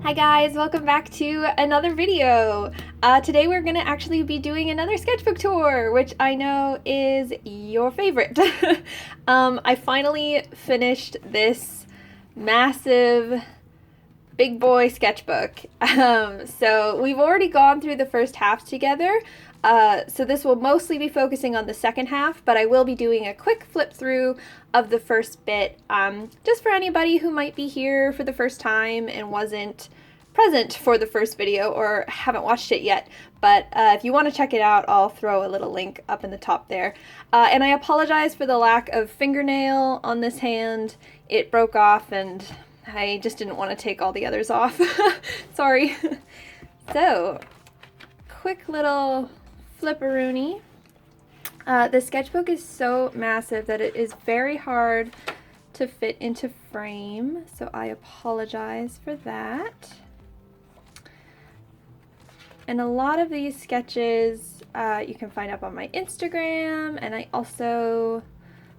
Hi guys, welcome back to another video. Today we're gonna actually be doing another sketchbook tour, which I know is your favorite. I finally finished this massive big boy sketchbook. So we've already gone through the first half together. So this will mostly be focusing on the second half, but I will be doing a quick flip through of the first bit, just for anybody who might be here for the first time and wasn't present for the first video or haven't watched it yet. But if you want to check it out, I'll throw a little link up in the top there. And I apologize for the lack of fingernail on this hand. It broke off and I just didn't want to take all the others off. Sorry. So, quick little flipperoonie. The sketchbook is so massive that it is very hard to fit into frame, so I apologize for that. And a lot of these sketches you can find up on my Instagram, and I also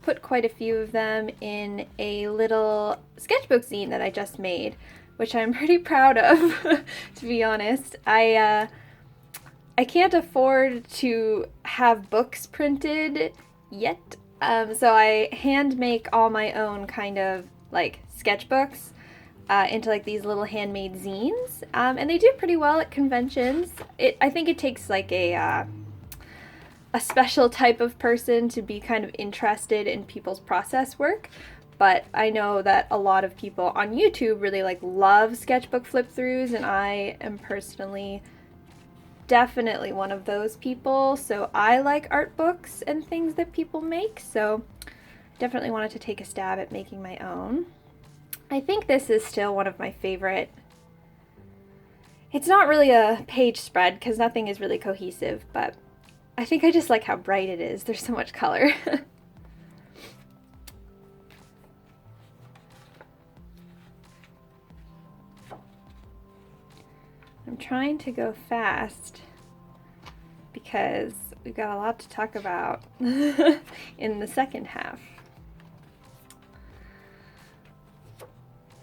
put quite a few of them in a little sketchbook zine that I just made, which I'm pretty proud of, to be honest. I can't afford to have books printed yet, so I hand make all my own kind of like sketchbooks into like these little handmade zines, and they do pretty well at conventions. I think it takes like a special type of person to be kind of interested in people's process work, but I know that a lot of people on YouTube really love sketchbook flip throughs, and I am personally definitely one of those people. So I like art books and things that people make, so definitely wanted to take a stab at making my own. I think this is still one of my favorite. It's not really a page spread because nothing is really cohesive, but I think I just like how bright it is. There's so much color. I'm trying to go fast because we've got a lot to talk about in the second half.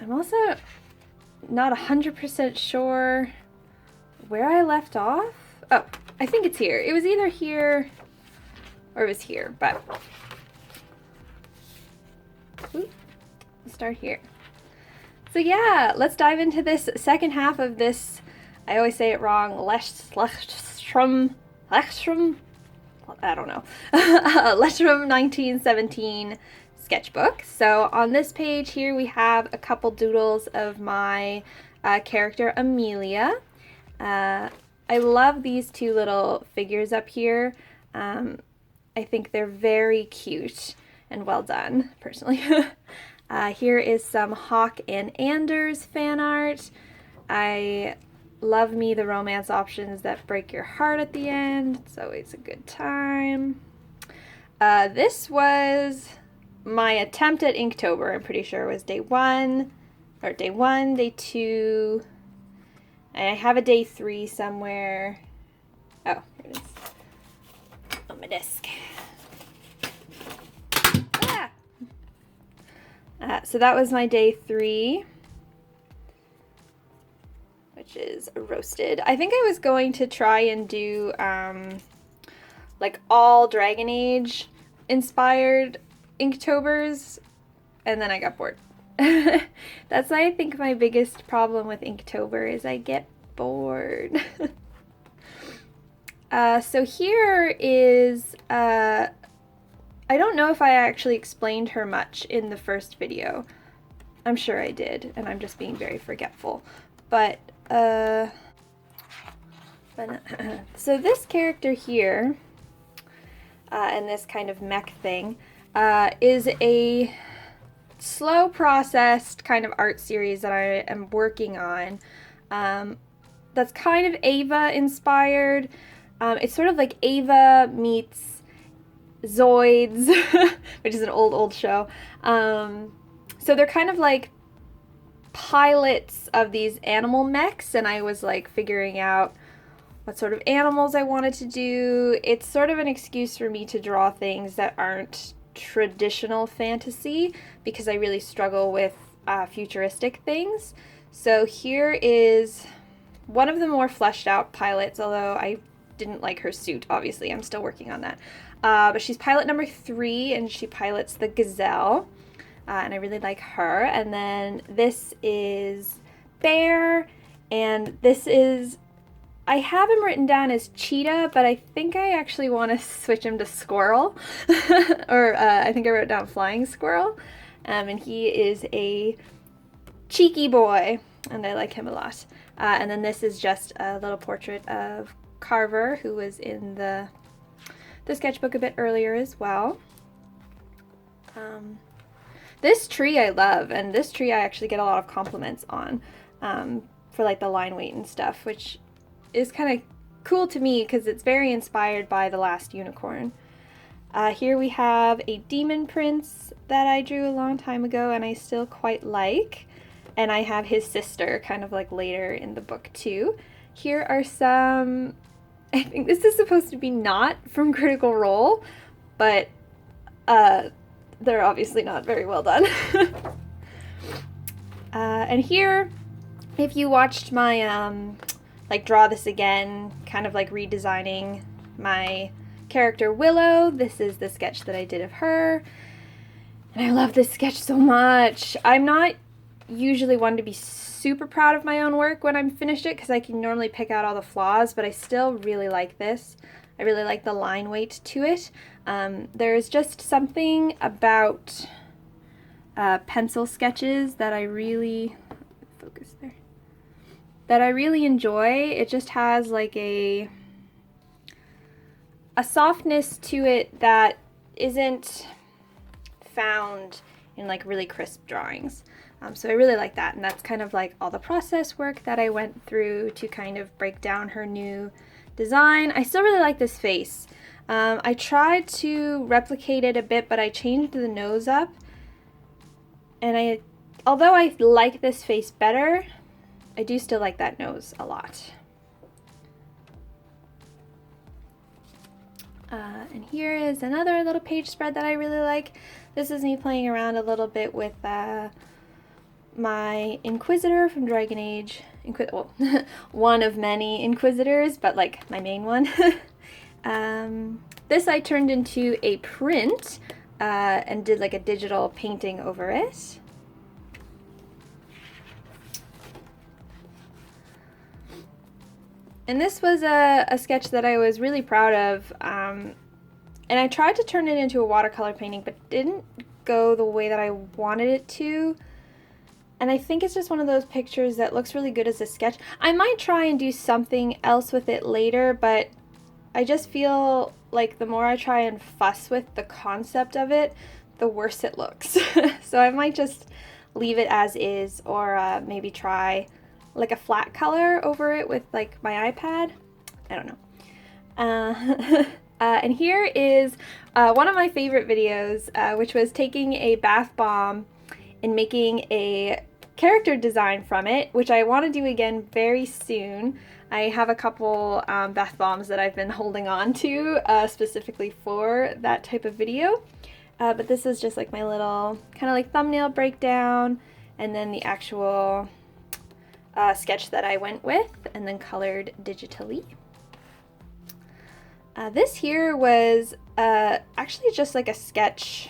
I'm also not 100% sure where I left off. Oh, I think it's here. It was either here or it was here, but let's start here. So yeah, let's dive into this second half of this, I always say it wrong, Lechtrum, I don't know, Lechtrum 1917 sketchbook. So on this page here we have a couple doodles of my character Amelia. I love these two little figures up here. I think they're very cute and well done, personally. Here is some Hawk and Anders fan art. I love me the romance options that break your heart at the end. It's always a good time. This was my attempt at Inktober. I'm pretty sure it was day one, day two, and I have a day 3 somewhere. Oh, here it is on my desk. So that was my day 3, which is roasted. I think I was going to try and do like all Dragon Age inspired Inktobers, and then I got bored. That's why I think my biggest problem with Inktober is I get bored. So here is, I don't know if I actually explained her much in the first video. I'm sure I did, and I'm just being very forgetful. But so this character here, and this kind of mech thing, is a slow processed kind of art series that I am working on. That's kind of Ava inspired. It's sort of like Ava meets Zoids, which is an old show. So they're kind of like pilots of these animal mechs, and I was like figuring out what sort of animals I wanted to do. It's sort of an excuse for me to draw things that aren't traditional fantasy, because I really struggle with futuristic things. So here is one of the more fleshed out pilots, although I didn't like her suit, obviously. I'm still working on that. But she's pilot number 3, and she pilots the Gazelle. And I really like her. And then this is Bear, and this is, I have him written down as Cheetah, but I think I actually want to switch him to Squirrel. Or I think I wrote down Flying Squirrel. And he is a cheeky boy, and I like him a lot. And then this is just a little portrait of Carver, who was in the sketchbook a bit earlier as well. This tree I love, and this tree I actually get a lot of compliments on for like the line weight and stuff, which is kind of cool to me because it's very inspired by The Last Unicorn. Here we have a demon prince that I drew a long time ago and I still quite like. And I have his sister kind of like later in the book too. Here are some, I think this is supposed to be not from Critical Role, but they're obviously not very well done. And here, if you watched my like Draw This Again, kind of like redesigning my character Willow, this is the sketch that I did of her. And I love this sketch so much. I'm not usually one to be super proud of my own work when I'm finished it because I can normally pick out all the flaws, but I still really like this. I really like the line weight to it. There's just something about pencil sketches that I really, focus there, that I really enjoy. It just has like a softness to it that isn't found in like really crisp drawings. So I really like that, and that's kind of like all the process work that I went through to kind of break down her new design. I still really like this face. I tried to replicate it a bit, but I changed the nose up, and although I like this face better, I do still like that nose a lot. And here is another little page spread that I really like. This is me playing around a little bit with my Inquisitor from Dragon Age. Well, one of many Inquisitors, but like my main one. This I turned into a print and did like a digital painting over it. And this was a sketch that I was really proud of, and I tried to turn it into a watercolor painting, but didn't go the way that I wanted it to. And I think it's just one of those pictures that looks really good as a sketch. I might try and do something else with it later, but I just feel like the more I try and fuss with the concept of it, the worse it looks. So I might just leave it as is, or maybe try like a flat color over it with like my iPad. I don't know. And here is one of my favorite videos, which was taking a bath bomb and making a character design from it, which I want to do again very soon. I have a couple bath bombs that I've been holding on to specifically for that type of video. But this is just like my little kind of like thumbnail breakdown, and then the actual sketch that I went with and then colored digitally. This here was actually just like a sketch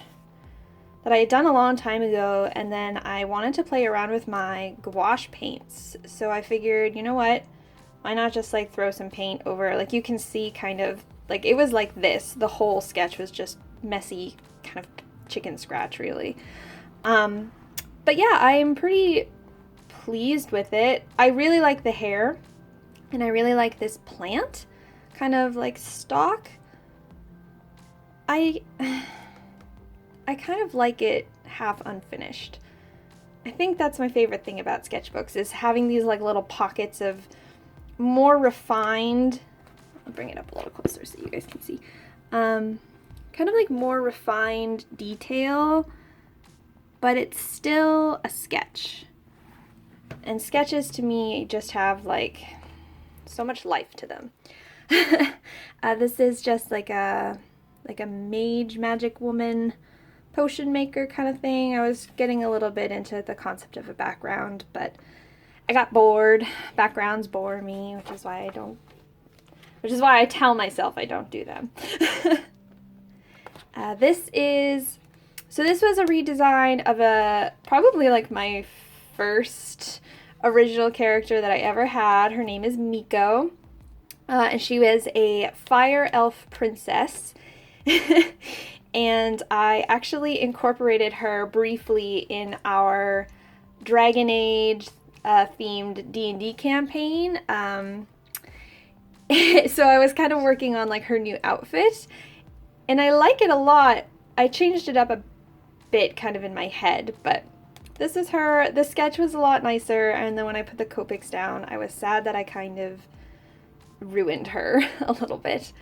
that I had done a long time ago, and then I wanted to play around with my gouache paints. So I figured, you know what, why not just like throw some paint over, like you can see kind of, like it was like this, the whole sketch was just messy, kind of chicken scratch really. But yeah, I'm pretty pleased with it. I really like the hair, and I really like this plant, kind of like stalk. I kind of like it half unfinished. I think that's my favorite thing about sketchbooks, is having these like little pockets of more refined, I'll bring it up a little closer so you guys can see, kind of like more refined detail, but it's still a sketch. And sketches to me just have like so much life to them. This is just like a mage, magic woman, potion maker kind of thing. I was getting a little bit into the concept of a background, but I got bored. Backgrounds bore me, which is why I tell myself I don't do them. This was a redesign of probably like my first original character that I ever had. Her name is Miko, and she was a fire elf princess. And I actually incorporated her briefly in our Dragon Age themed D&D campaign. So I was kind of working on like her new outfit, and I like it a lot. I changed it up a bit kind of in my head, but this is her. The sketch was a lot nicer, and then when I put the Copics down, I was sad that I kind of ruined her a little bit.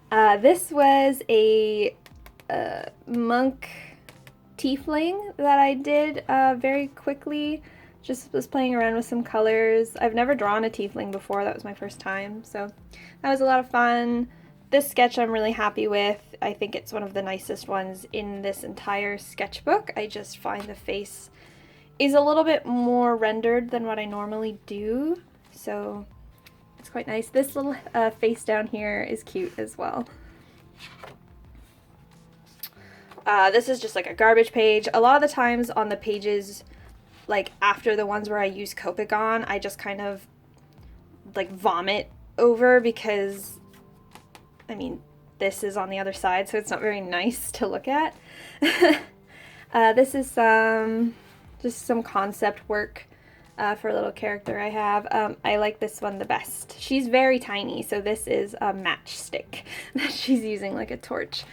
This was a monk tiefling that I did very quickly. Just was playing around with some colors. I've never drawn a tiefling before. That was my first time, so that was a lot of fun. This sketch I'm really happy with. I think it's one of the nicest ones in this entire sketchbook. I just find the face is a little bit more rendered than what I normally do, so it's quite nice. This little face down here is cute as well. This is just like a garbage page. A lot of the times on the pages, like after the ones where I use Copic on, I just kind of like vomit over because, I mean, this is on the other side, so it's not very nice to look at. This is just some concept work for a little character I have. I like this one the best. She's very tiny, so this is a matchstick that she's using like a torch.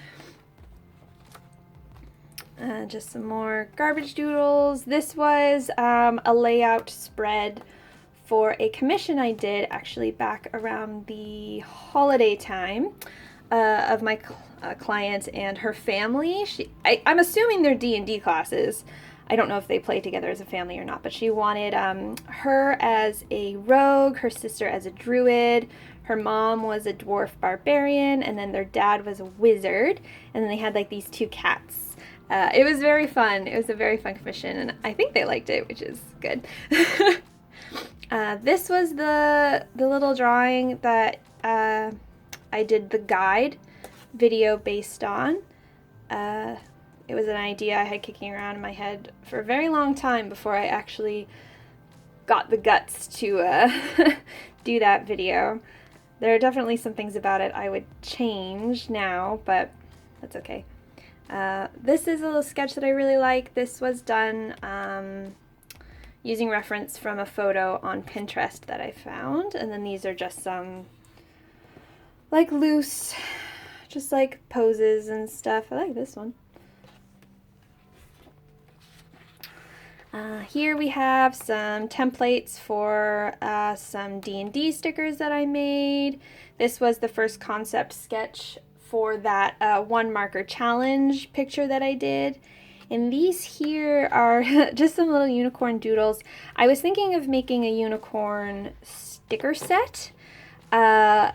Just some more garbage doodles. This was a layout spread for a commission I did actually back around the holiday time of my client and her family. I'm assuming they're D&D classes. I don't know if they play together as a family or not, but she wanted her as a rogue, her sister as a druid, her mom was a dwarf barbarian, and then their dad was a wizard, and then they had like these two cats. It was very fun. It was a very fun commission, and I think they liked it, which is good. This was the little drawing that I did the guide video based on. It was an idea I had kicking around in my head for a very long time before I actually got the guts to do that video. There are definitely some things about it I would change now, but that's okay. This is a little sketch that I really like. This was done using reference from a photo on Pinterest that I found, and then these are just some like loose, just like poses and stuff. I like this one. Here we have some templates for some D&D stickers that I made. This was the first concept sketch for that one marker challenge picture that I did. And these here are just some little unicorn doodles. I was thinking of making a unicorn sticker set. I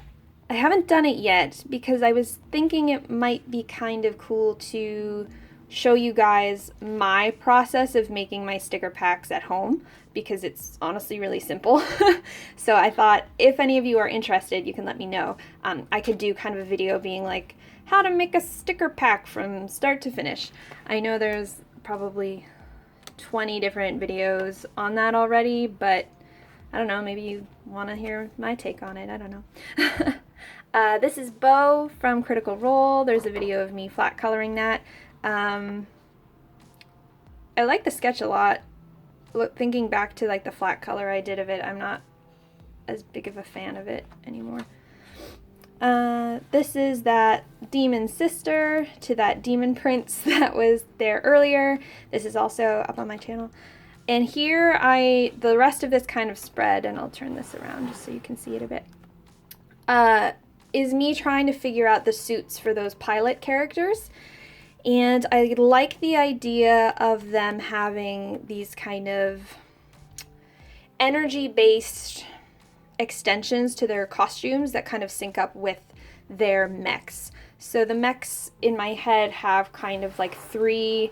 haven't done it yet because I was thinking it might be kind of cool to show you guys my process of making my sticker packs at home, because it's honestly really simple. So I thought if any of you are interested, you can let me know. I could do kind of a video being like how to make a sticker pack from start to finish. I know there's probably 20 different videos on that already, but I don't know, maybe you want to hear my take on it. I don't know. This is Bo from Critical Role. There's a video of me flat coloring that. I like the sketch a lot. Thinking back to like the flat color I did of it, I'm not as big of a fan of it anymore. This is that demon sister to that demon prince that was there earlier. This is also up on my channel. And here the rest of this kind of spread, and I'll turn this around just so you can see it a bit, is me trying to figure out the suits for those pilot characters. And I like the idea of them having these kind of energy-based extensions to their costumes that kind of sync up with their mechs. So the mechs in my head have kind of like three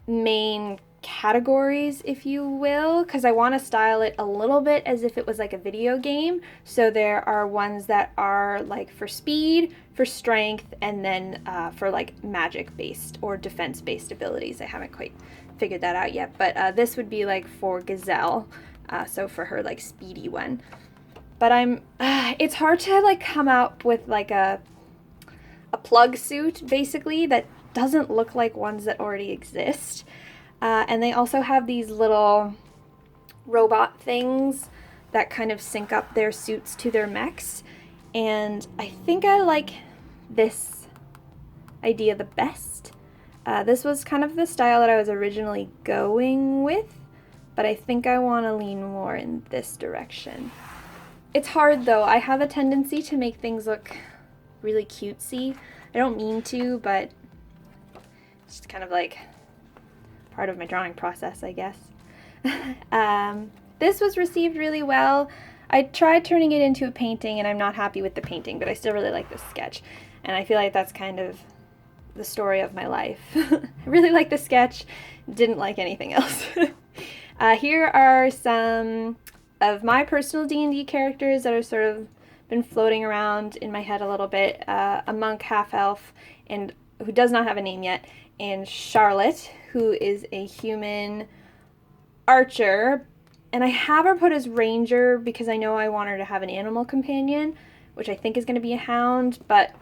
main categories, if you will, because I want to style it a little bit as if it was like a video game. So there are ones that are like for speed, for strength, and then for like magic based or defense based abilities. I haven't quite figured that out yet, but this would be like for Gazelle, so for her like speedy one. But it's hard to like come up with like a plug suit basically that doesn't look like ones that already exist. And they also have these little robot things that kind of sync up their suits to their mechs. And I think I like this idea the best. This was kind of the style that I was originally going with, but I think I want to lean more in this direction. It's hard though. I have a tendency to make things look really cutesy. I don't mean to, but it's just kind of like part of my drawing process, I guess. This was received really well. I tried turning it into a painting, and I'm not happy with the painting, but I still really like this sketch. And I feel like that's kind of the story of my life. I really like the sketch, didn't like anything else. Here are some of my personal D&D characters that are sort of been floating around in my head a little bit. A monk, half-elf, and who does not have a name yet, and Charlotte, who is a human archer. And I have her put as ranger because I know I want her to have an animal companion, which I think is going to be a hound, but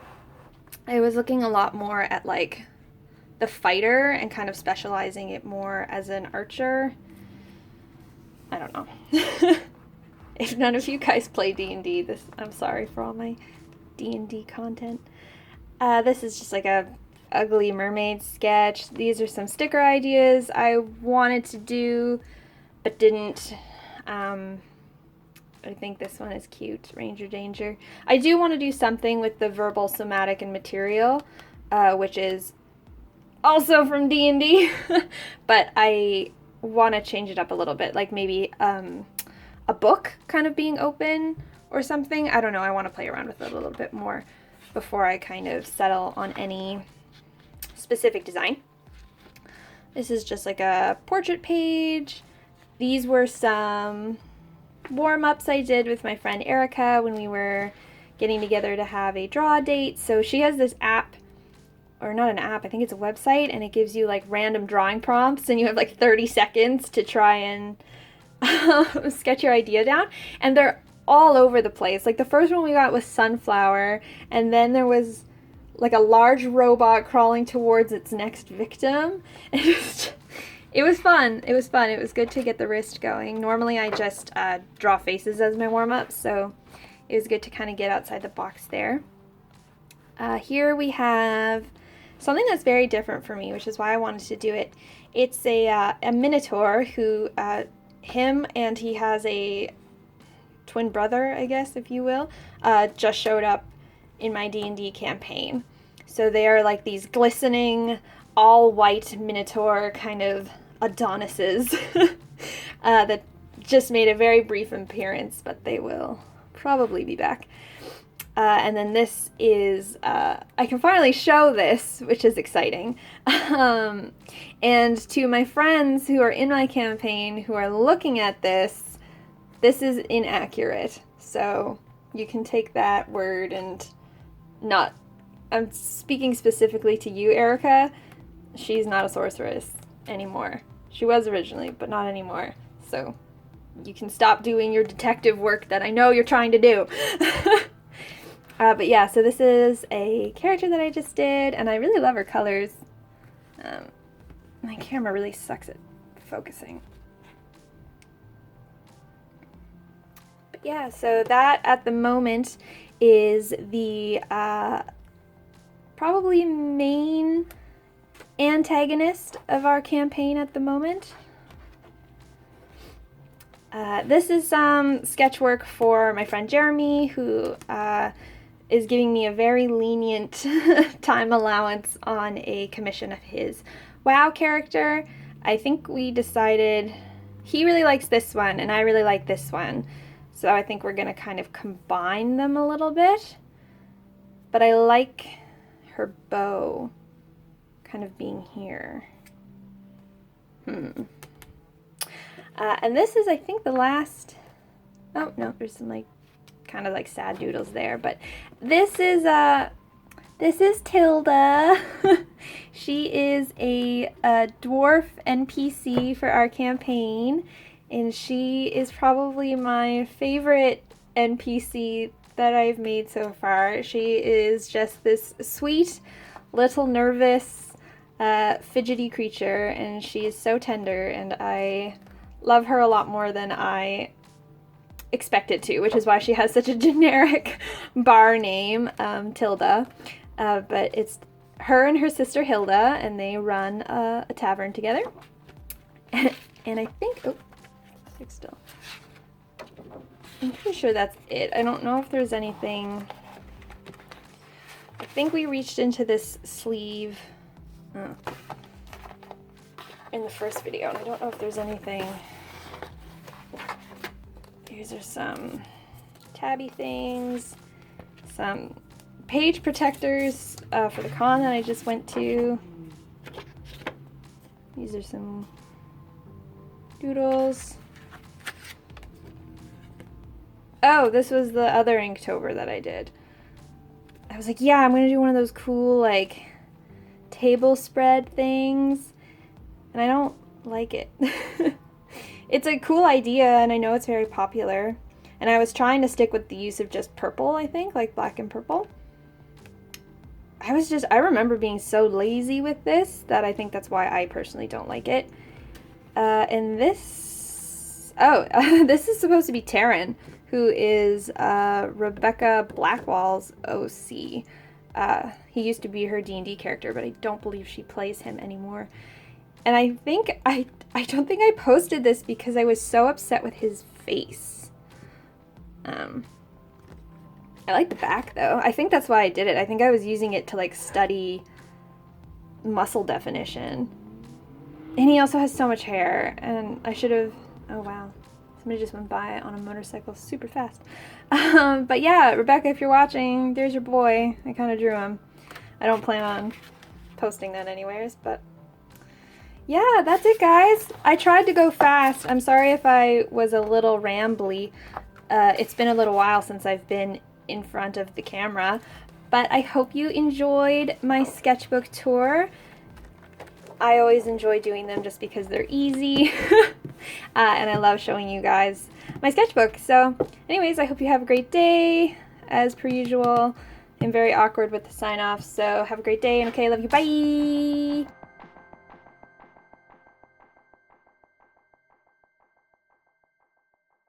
I was looking a lot more at like the fighter and kind of specializing it more as an archer. I don't know. If none of you guys play D&D, I'm sorry for all my D&D content. This is just like a ugly mermaid sketch. These are some sticker ideas I wanted to do but didn't. I think this one is cute, Ranger Danger. I do want to do something with the verbal, somatic, and material, which is also from D&D, but I want to change it up a little bit, like maybe a book kind of being open or something. I don't know, I want to play around with it a little bit more before I kind of settle on any specific design. This is just like a portrait page. These were some warm-ups I did with my friend Erica when we were getting together to have a draw date. So she has this app, or not an app, I think it's a website, and it gives you like random drawing prompts, and you have like 30 seconds to try and sketch your idea down. And they're all over the place. Like the first one we got was sunflower, and then there was like a large robot crawling towards its next victim. And it was fun. It was fun. It was good to get the wrist going. Normally I just draw faces as my warm-up, so it was good to kind of get outside the box there. Here we have something that's very different for me, which is why I wanted to do it. It's a minotaur who, him and he has a twin brother, I guess, if you will, just showed up in my D&D campaign. So they are like these glistening, all-white minotaur kind of Adonises that just made a very brief appearance, but they will probably be back. And then this is, I can finally show this, which is exciting. And to my friends who are in my campaign who are looking at this, this is inaccurate. So you can take that word and not, I'm speaking specifically to you, Erica. She's not a sorceress anymore. She was originally, but not anymore. So you can stop doing your detective work that I know you're trying to do. But yeah, so this is a character that I just did, and I really love her colors. My camera really sucks at focusing. But yeah, so that at the moment is the probably main antagonist of our campaign at the moment. This is some sketch work for my friend Jeremy, who is giving me a very lenient time allowance on a commission of his WoW character. I think we decided he really likes this one and I really like this one, so I think we're going to kind of combine them a little bit. But I like her bow kind of being here. And this is, I think, the last, oh no, there's some like kind of like sad doodles there, but this is Tilda. She is a dwarf NPC for our campaign, and she is probably my favorite NPC that I've made so far. She is just this sweet, little nervous, fidgety creature, and she is so tender, and I love her a lot more than I expected to, which is why she has such a generic bar name, Tilda. But it's her and her sister Hilda, and they run a tavern together. And I think, oh, stick still. I'm pretty sure that's it. I don't know if there's anything. I think we reached into this sleeve in the first video, and I don't know if there's anything. These are some tabby things, some page protectors for the con that I just went to. These are some doodles. Oh, this was the other Inktober that I did. I was like, yeah, I'm gonna do one of those cool like table spread things, and I don't like it. It's a cool idea, and I know it's very popular, and I was trying to stick with the use of just purple, I think, like black and purple. I remember being so lazy with this that I think that's why I personally don't like it. And this, this is supposed to be Taryn, who is Rebecca Blackwell's OC. He used to be her D&D character, but I don't believe she plays him anymore. And I think, I don't think I posted this because I was so upset with his face. I like the back though. I think that's why I did it. I think I was using it to like study muscle definition. And he also has so much hair, and I should have, oh wow. Somebody just went by on a motorcycle super fast. But yeah, Rebecca, if you're watching, there's your boy. I kind of drew him. I don't plan on posting that anyways, but yeah, that's it, guys. I tried to go fast. I'm sorry if I was a little rambly. It's been a little while since I've been in front of the camera, but I hope you enjoyed my sketchbook tour. I always enjoy doing them just because they're easy, and I love showing you guys my sketchbook. So anyways, I hope you have a great day. As per usual, I'm very awkward with the sign off, so have a great day, and okay, love you, bye!